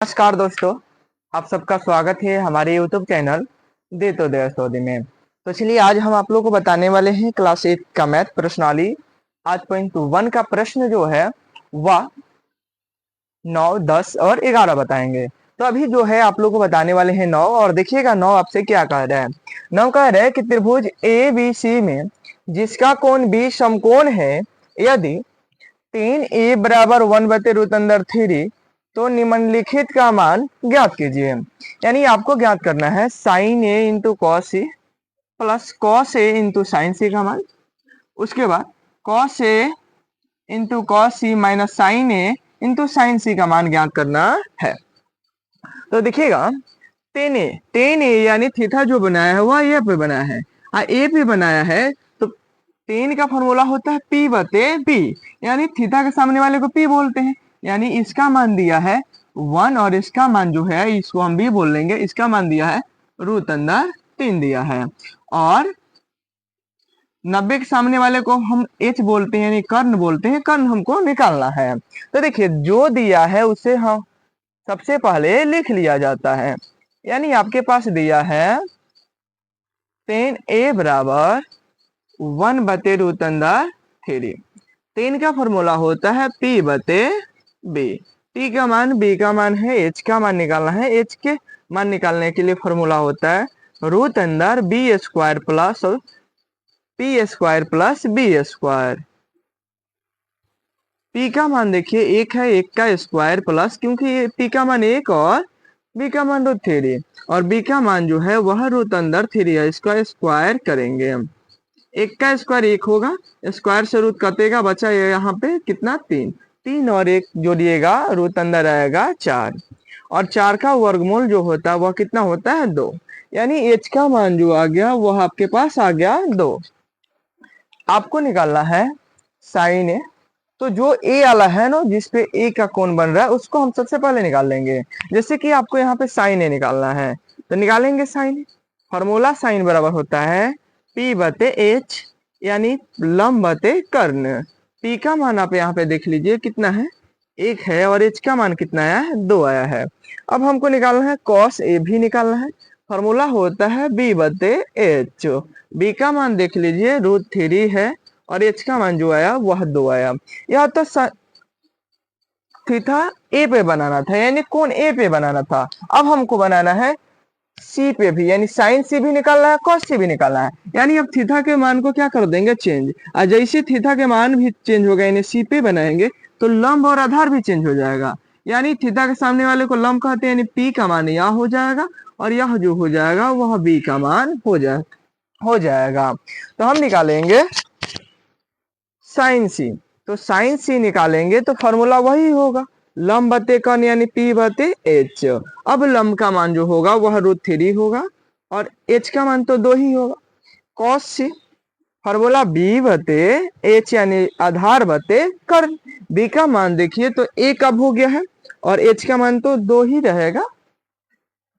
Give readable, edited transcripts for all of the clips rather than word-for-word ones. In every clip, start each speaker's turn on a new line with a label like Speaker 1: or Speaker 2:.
Speaker 1: नमस्कार दोस्तों, आप सबका स्वागत है हमारे YouTube चैनल दे तो दे सौदे में। तो चलिए आज हम आप लोगों को बताने वाले हैं क्लास 8 का मैथ प्रश्नावली। आज पॉइंट 1 का प्रश्न जो है वह 9, 10 और 11 बताएंगे। तो अभी जो है आप लोगों को बताने वाले हैं 9, और देखिएगा 9 आपसे क्या कह रहा है। 9 कह रहा है कि त्रिभुज ABC में जिसका कोण B समकोण है, यदि 3a बराबर 1/√3 तो निम्नलिखित का मान ज्ञात कीजिए। यानी आपको ज्ञात करना है sine A into cos A plus cos A into sine सी का मान। उसके बाद cos A into cos C minus sign A into sine सी का मान ज्ञात करना है। तो देखिएगा टेन ए यानी थीटा जो बनाया है वह ए पे बनाया है, ए पे बनाया है तो टेन का फॉर्मूला होता है P बटे B, यानी थीटा के सामने वाले को P बोलते हैं। यानी इसका मान दिया है 1 और इसका मान जो है इसको हम B बोल लेंगे। इसका मान दिया है √3 दिया है, और 90 के सामने वाले को हम H बोलते हैं यानी कर्ण बोलते हैं। कर्ण हमको निकालना है। तो देखिए जो दिया है उसे हम सबसे पहले लिख लिया जाता है। यानी आपके पास दिया है 10a बराबर 1/√3। 3 का फॉर्मूला होता है P बटे B। P का मान, B का मान है, H का मान निकालना है। H के मान निकालने के लिए फॉर्मूला होता है √B² plus P² plus B²। P का मान देखिए 1 है, 1 का स्क्वायर प्लस, क्योंकि ये P का मान 1 और B का मान √3, और B का मान जो है वह √3 है। इसका स्क्वायर करेंगे हम। 1 का स्क्वायर 1 होगा, स्क्वायर से रूट कटेगा, बचा यहाँ पे कितना 3 और 1 जोड़िएगा √3 आएगा 4, और 4 का वर्गमूल जो होता है वह कितना होता है 2। यानी H का मान जो आ गया वह आपके पास आ गया 2। आपको निकालना है साइन ए। तो जो ए वाला है ना जिसपे ए का कोण बन रहा है उसको हम सबसे पहले निकाल लेंगे। जैसे कि आपको यहाँ पे साइन ए निकालना है तो निकालेंगे साइन ए। फॉर्मूला साइन बराबर होता है P बटे H, यानी लंब बटे कर्ण। P का मान आप यहाँ पे देख लीजिए कितना है 1 है, और H का मान कितना आया है 2 आया है। अब हमको निकालना है कॉस ए भी निकालना है। फॉर्मूला होता है B बटे H। B का मान देख लीजिए √3 है, और H का मान जो आया वह 2 आया। यह तो थीटा ए पे बनाना था, यानी कोण ए पे बनाना था। अब हमको बनाना है सी पे भी, यानी साइन सी भी निकालना है, कॉस सी भी निकालना है। यानी अब थीटा के मान को क्या कर देंगे चेंज, और जैसे थीटा के मान भी चेंज हो गए यानी सी पे बनाएंगे तो लंब और आधार भी चेंज हो जाएगा। यानी थीटा के सामने वाले को लंब कहते हैं, यानी P का मान यह हो जाएगा, और यह जो हो जाएगा वह B का मान हो जाएगा। तो हम निकालेंगे साइन सी। तो साइन सी निकालेंगे तो फॉर्मूला वही होगा लंब बटे कर्ण, यानी P बटे H। अब लंब का मान जो होगा वह √3 होगा, और H का मान तो 2 ही होगा। कॉस सी फॉर्मूला B बटे H, यानी आधार बटे कर्ण। B का मान देखिए तो 1 अब हो गया है, और H का मान तो 2 ही रहेगा।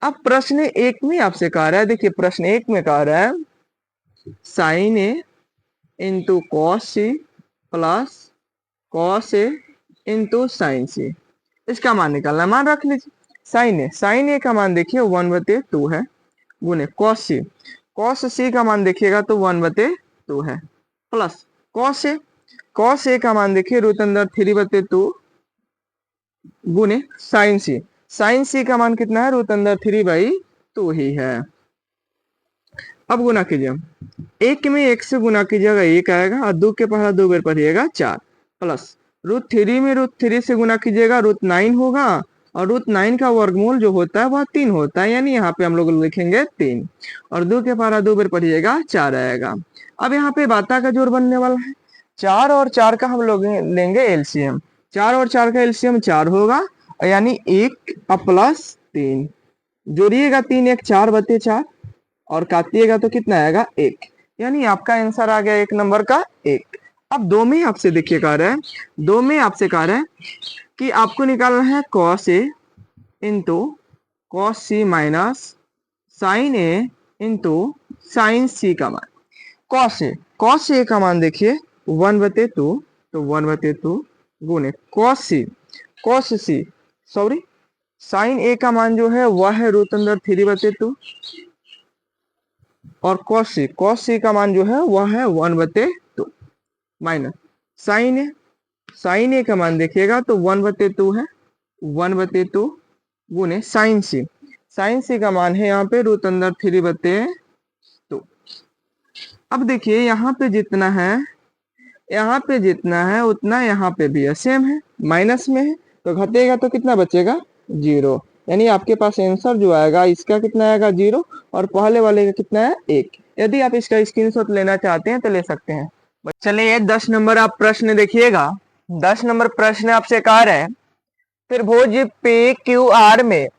Speaker 1: अब प्रश्न 1 में आपसे कह रहा है, देखिए प्रश्न 1 में कह रहा है sine A into cos C plus cos A into sine C. इसका मान निकालना है। मान रख लीजिए साइन ए का मान देखिए 1/2 है, गुने कॉस सी का मान देखिएगा तो 1/2 है, प्लस कॉस ए का मान देखिए √3/2 गुने साइन सी का मान कितना है √3/2 ही है। अब गुना कीजिए, 1 में 1 से गुना कीजिएगा 1 आएगा, और 2 के पहला 2 बार पढ़िएगा 4, प्लस √3 में √3 से गुना कीजिएगा √9 होगा, और √9 का वर्गमूल जो होता है वह 3 होता है, यानी यहाँ पे हम लोग लिखेंगे 3, और 2 के पहला 2 बार पढ़िएगा 4 आएगा। अब यहाँ पे बाता का जोड़ बनने वाला है। 4 और 4 का हम लोग लेंगे एलसीएम। 4 और 4 का एलसीएम 4 होगा, यानी 1 प्लस 3 जोड़िएगा 3 1 4/4, और काटिएगा तो कितना आएगा 1, यानी आपका आंसर आ गया 1 नंबर का 1। अब 2 में आपसे देखिए कह रहा है, 2 में आपसे कह रहा है कि आपको निकालना है cos A into cos C minus sign A into sine सी का मान। कॉस ए का मान देखिए 1/2, तो 1/2 गुने कॉस सी साइन ए का मान जो है वह है √3/2 और कॉस सी का मान जो है वह है 1/2 माइनस साइन ए का मान देखिएगा तो 1/2 है 1/2 गुने साइन सी का मान है यहाँ पे √3/2। अब देखिए यहाँ पे जितना है उतना यहाँ पे भी है, सेम है, माइनस में है तो घटेगा तो कितना बचेगा 0। यानी आपके पास आंसर जो आएगा इसका कितना आएगा 0 और पहले वाले का कितना है 1। यदि आप इसका स्क्रीनशॉट लेना चाहते हैं तो ले सकते हैं। चलिए 10 नंबर आप प्रश्न देखिएगा। 10 नंबर प्रश्न आपसे कह रहे हैं त्रिभुज पी क्यू आर में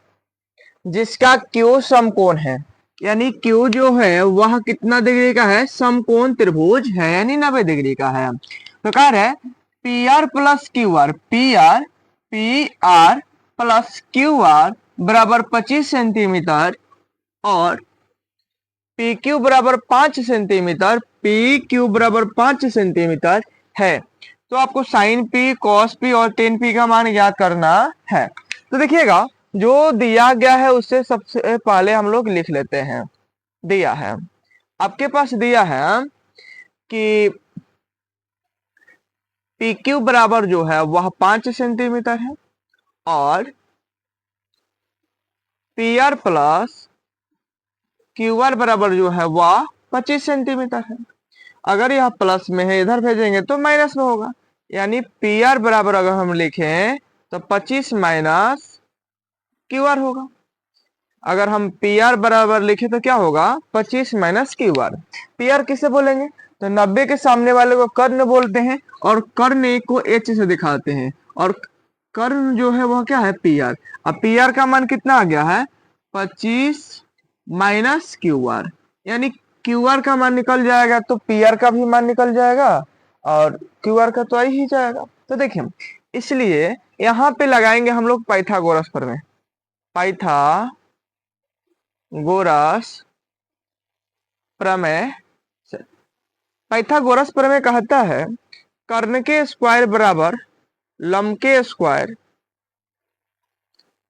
Speaker 1: जिसका क्यू समकोण है, यानी क्यू जो है वह कितना डिग्री का है, समकोण त्रिभुज है यानी 90 डिग्री का है। तो कह रहे P R plus Q R P R plus Q R बराबर 25 सेंटीमीटर और पी क्यू बराबर 5 सेंटीमीटर है। तो आपको साइन पी कॉस पी और टेन पी का मान याद करना है। तो देखिएगा जो दिया गया है उससे सबसे पहले हम लोग लिख लेते हैं। दिया है आपके पास दिया है कि पी क्यू बराबर जो है वह 5 सेंटीमीटर है और P R plus Q R बराबर जो है वह 25 सेंटीमीटर है। अगर यह प्लस में है इधर भेजेंगे तो माइनस में होगा, यानी पी आर बराबर अगर हम लिखें तो 25 माइनस क्यू आर होगा। अगर हम पी आर बराबर लिखे तो क्या होगा 25 minus Q R. P R किसे बोलेंगे तो 90 के सामने वाले को कर्ण बोलते हैं और कर्ण को एच से दिखाते हैं और कर्ण जो है वह क्या है पी आर। अब पी आर का मान कितना आ गया है 25 माइनस क्यू आर, यानी क्यू आर का मान निकल जाएगा तो पी आर का भी मान निकल जाएगा और क्यू आर का तो आ ही जाएगा। तो देखिए इसलिए यहाँ पे लगाएंगे हम लोग पाइथागोरस प्रमेय। पाइथागोरस प्रमेय कहता है कर्ण के स्क्वायर बराबर लंब के स्क्वायर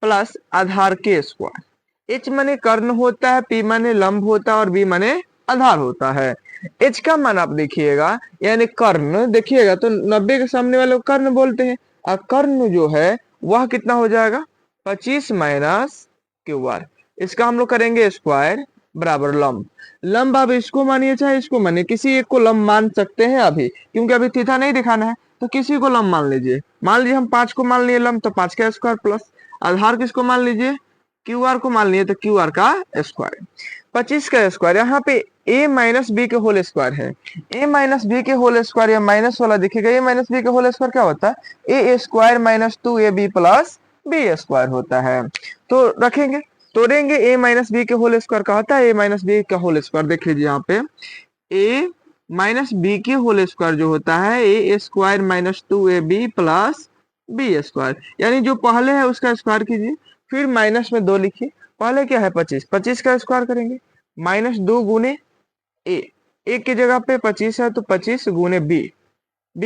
Speaker 1: प्लस आधार के स्क्वायर। एच माने कर्ण होता है, पी माने लंब होता है और बी माने आधार होता है। एच का मान आप देखिएगा यानी कर्ण देखिएगा तो 90 के सामने वाले को कर्ण बोलते हैं और कर्ण जो है वह कितना हो जाएगा 25 माइनस क्यू आर। इसका हम लोग करेंगे स्क्वायर बराबर लंब अब इसको मानिए चाहे इसको मानिए, किसी एक को लंब मान सकते हैं अभी क्योंकि अभी थीटा नहीं दिखाना है तो किसी को लंब मान लीजिए। मान लीजिए हम 5 को मान लिए लंब तो 5 का स्क्वायर प्लस आधार किसको मान लीजिए क्यू आर को मान लिए तो क्यू आर का स्क्वायर। 25 का स्क्वायर यहाँ पे a माइनस बी के होल स्क्वायर है, a माइनस बी के होल स्क्वायर या माइनस वाला दिखेगा a माइनस बी के होल स्क्वायर क्या होता है a square minus 2ab plus b square होता है। तो रखेंगे तोड़ेंगे a माइनस बी के होल स्क्वायर का होता है a माइनस बी का होल स्क्वायर। देख लीजिए यहाँ पे a माइनस बी के होल स्क्वायर जो होता है a square minus 2ab plus b square, यानी जो पहले है उसका स्क्वायर कीजिए फिर माइनस में 2 लिखिए। पहले क्या है 25 का स्क्वायर करेंगे माइनस 2 गुने ए की जगह पे 25 है तो 25 गुने बी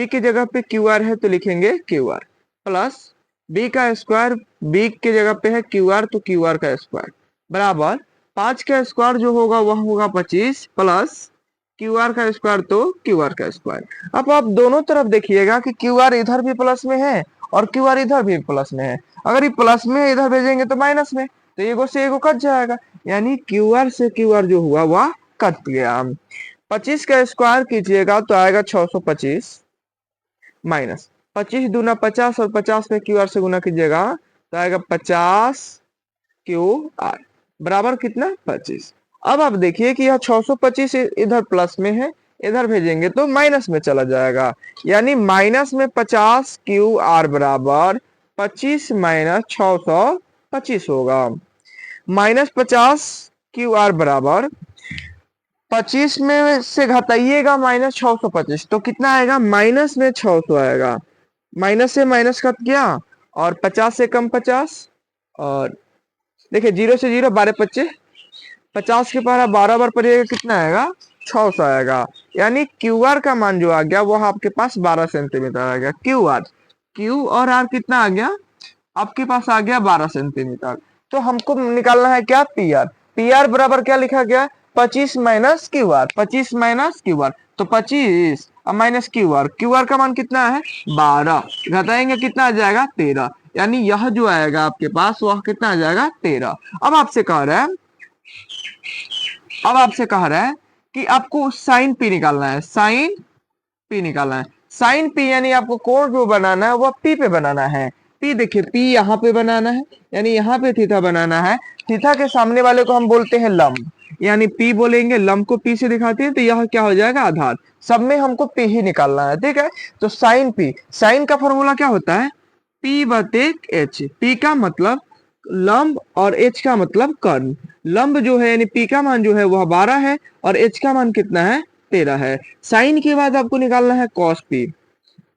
Speaker 1: की जगह पे क्यू आर है तो लिखेंगे क्यू आर प्लस बी का स्क्वायर बी की जगह पे है क्यू आर तो क्यू आर का स्क्वायर बराबर 5 का स्क्वायर जो होगा वह होगा 25 प्लस क्यू आर का स्क्वायर तो क्यू आर का स्क्वायर। अब आप दोनों तरफ देखिएगा कि क्यू आर इधर भी प्लस में है और क्यू आर इधर भी प्लस में है। अगर ये प्लस में इधर भेजेंगे तो माइनस में तो एगो से एगो कट जाएगा, यानी क्यू आर से क्यू आर जो हुआ वह कट गया। 25 का स्क्वायर कीजिएगा तो आएगा 625 माइनस 25 दूना 50 और 50 में क्यू आर से गुना कीजिएगा तो आएगा 50 क्यू आर बराबर कितना 25। अब आप देखिए कि यह 625 इधर प्लस में है इधर भेजेंगे तो माइनस में चला जाएगा, यानी माइनस में 50 क्यू आर बराबर 25 माइनस 625 होगा। माइनस 50 क्यू आर बराबर 25 में से घटाइएगा माइनस 625 तो कितना आएगा माइनस में 600 आएगा। माइनस से माइनस कट गया और 50 से कम 50 और देखिए 0 से 0 12 25 50 के पारा 12 बार पड़ेगा कितना आएगा 600 आएगा, यानी क्यू आर का मान जो आ गया वो आपके पास 12 सेंटीमीटर आ गया। क्यू और आर कितना आ गया आपके पास आ गया 12 सेंटीमीटर। तो हमको निकालना है क्या, पी आर। पी आर बराबर क्या लिखा गया, 25 minus Q R, 25 minus Q R, तो 25 और minus Q R, Q R का मान कितना है 12, घटाएंगे कितना आ जाएगा 13, यानी यह जो आएगा आपके पास वह कितना आ जाएगा 13। अब आपसे कह रहा है कि आपको साइन पी निकालना है, साइन पी निकालना है। साइन पी यानी आपको कोण जो बनाना है वह पी पे बनाना है। पी देखिए, पी यहाँ पे बनाना है, यानी यहाँ पे थीटा बनाना है। थीटा के सामने वाले को हम बोलते हैं लंब, यानी पी बोलेंगे, लंब को पी से दिखाते हैं, तो यह क्या हो जाएगा आधार। सब में हमको पी ही निकालना है, ठीक है। तो साइन पी, साइन का फॉर्मूला क्या होता है, पी बटे एच। पी का मतलब लंब और एच का मतलब कर्ण। लंब जो है यानी पी का मान जो है वह 12 है और एच का मान कितना है 13 है। साइन के बाद आपको निकालना है cos P.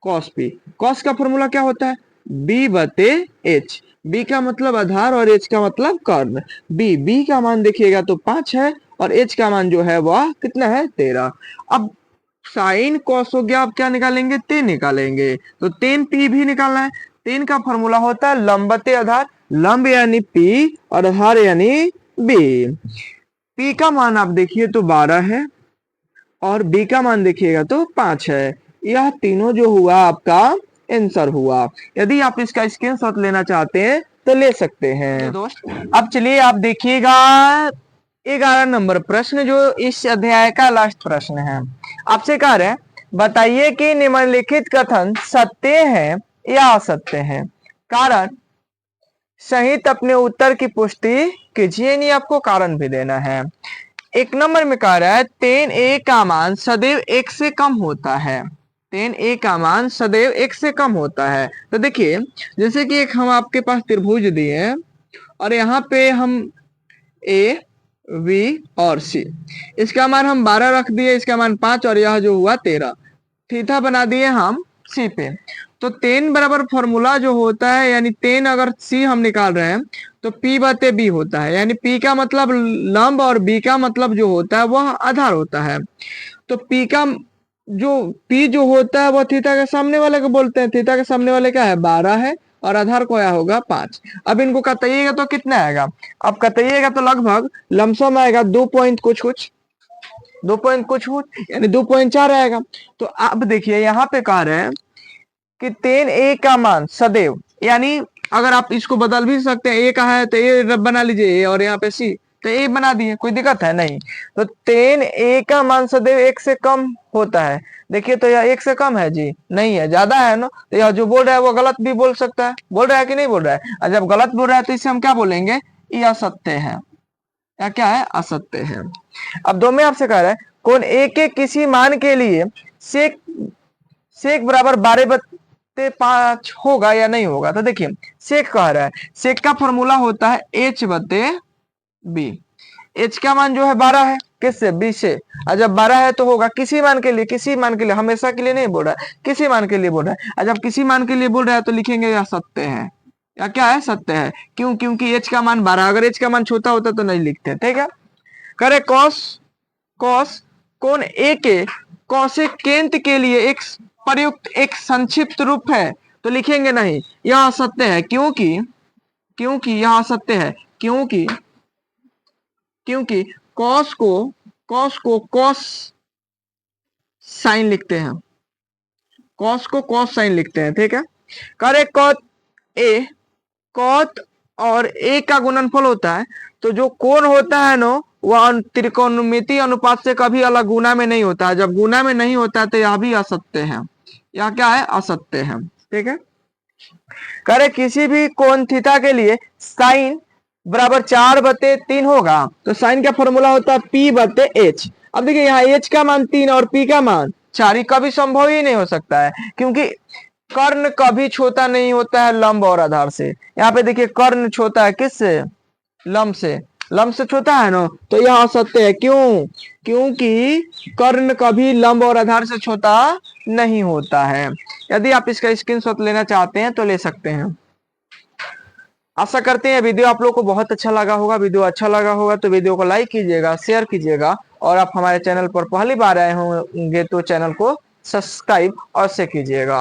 Speaker 1: Cos P, cos का फॉर्मूला क्या होता है, बी बटे एच। बी का मतलब आधार और एच का मतलब कर्ण। बी का मान देखिएगा तो 5 है और एच का मान जो है वह कितना है 13। अब साइन कॉस हो गया, अब क्या निकालेंगे, तेन निकालेंगे। तो तेन पी भी निकालना है। तेन का फॉर्मूला होता है लंब बटे आधार, लंब यानी पी और आधार यानी बी। पी का मान आप देखिए तो 12 है और बी का मान देखिएगा तो 5 है। यह तीनों जो हुआ आपका आंसर हुआ। यदि आप इसका स्क्रीनशॉट लेना चाहते हैं तो ले सकते हैं दोस्त। अब चलिए आप देखिएगा 11 नंबर प्रश्न, जो इस अध्याय का लास्ट प्रश्न है। आपसे कह रहे हैं बताइए कि निम्नलिखित कथन सत्य है या असत्य है, कारण सहित अपने उत्तर की पुष्टि कीजिए, नहीं आपको कारण भी देना है। एक नंबर में कह रहा है tan a का मान सदैव एक से कम होता है, tan a का मान सदैव एक से कम होता है। तो देखिए जैसे कि एक हम आपके पास त्रिभुज दिए हैं और यहाँ पे हम a v और c, इसका मान हम 12 रख दिए, इसका मान 5 और यह जो हुआ 13, थीटा बना दिए हम c पे। तो tan बराबर फॉर्मूला जो होता है, यानी tan अगर c हम निकाल रहे हैं तो p बटे b होता है, यानी p का मतलब लंब और b का मतलब जो होता है वह आधार होता है। तो p जो होता है वह थीटा के सामने वाले को बोलते हैं। थीटा के सामने वाले क्या है 12 है और आधार को आया होगा 5। अब इनको कटाइएगा तो कितना आएगा, अब कटाइएगा तो लगभग लमसम आएगा 2 पॉइंट कुछ कुछ, 2 पॉइंट कुछ कुछ यानी 2.4 आएगा। तो अब देखिए यहाँ पे कह रहे हैं कि tan a का मान सदैव, यानी अगर आप इसको बदल भी सकते हैं, a का है तो a बना लीजिए और यहाँ पे c, तो a बना दिए, कोई दिक्कत है नहीं। तो tan a का मान सदैव एक से कम होता है। देखिए तो यह एक से कम है जी, नहीं है, ज्यादा है ना। तो यह जो बोल रहा है वो गलत भी बोल सकता है, बोल रहा है कि नहीं बोल रहा है। और जब गलत बोल रहा है तो इसे हम क्या बोलेंगे, ये असत्य है, या क्या है असत्य है। अब दो में आपसे कह रहा है कौन a के किसी मान के लिए सेक सेक बराबर 12 बटे 5 होगा या नहीं होगा। तो देखिए सेक कह रहा है, सेक का फॉर्मूला होता है h बटे b। h का मान जो है 12 है, किससे, b से। और जब 12 है तो होगा किसी मान के लिए, किसी मान के लिए, हमेशा के लिए नहीं बोल रहा है, किसी मान के लिए बोल रहा है। और जब किसी मान के लिए बोल रहा है तो लिखेंगे यह सत्य है, या क्या है सत्य है। क्यों, क्योंकि h का मान 12, अगर h का मान छोटा होता तो नहीं लिखते, ठीक है। करे कॉस, कॉस कोण a के कोसेकेंट के लिए एक प्रयुक्त एक संक्षिप्त रूप है, तो लिखेंगे नहीं, यह असत्य है। क्योंकि यह असत्य है, क्योंकि कॉस को कॉस साइन लिखते हैं, कॉस को कॉस साइन लिखते हैं, ठीक है। करे कॉट ए, कॉट और ए का गुणनफल होता है, तो जो कोण होता है ना वह त्रिकोणमिति अनुपात से कभी अलग गुना में नहीं होता है। जब गुना में नहीं होता है तो यह भी असत्य है, यह क्या है असत्य है, ठीक है। करे किसी भी कोण थीटा के लिए साइन बराबर 4/3 होगा, तो साइन का फॉर्मूला होता है p बटे h। अब देखिए यहाँ h का मान 3 और p का मान 4, कभी संभव ही नहीं हो सकता है, क्योंकि कर्ण कभी छोटा नहीं होता है लंब और आधार से। यहाँ पे देखिए कर्ण छोटा है किससे, लंब से, लंब से छोटा है ना, तो यह असत्य है। क्यों, क्योंकि कर्ण कभी लंब और आधार से छोटा नहीं होता है। यदि आप इसका स्क्रीनशॉट लेना चाहते हैं तो ले सकते हैं। आशा करते हैं वीडियो आप लोग को बहुत अच्छा लगा होगा। वीडियो अच्छा लगा होगा तो वीडियो को लाइक कीजिएगा, शेयर कीजिएगा, और आप हमारे चैनल पर पहली बार आए होंगे तो चैनल को सब्सक्राइब अवश्य कीजिएगा।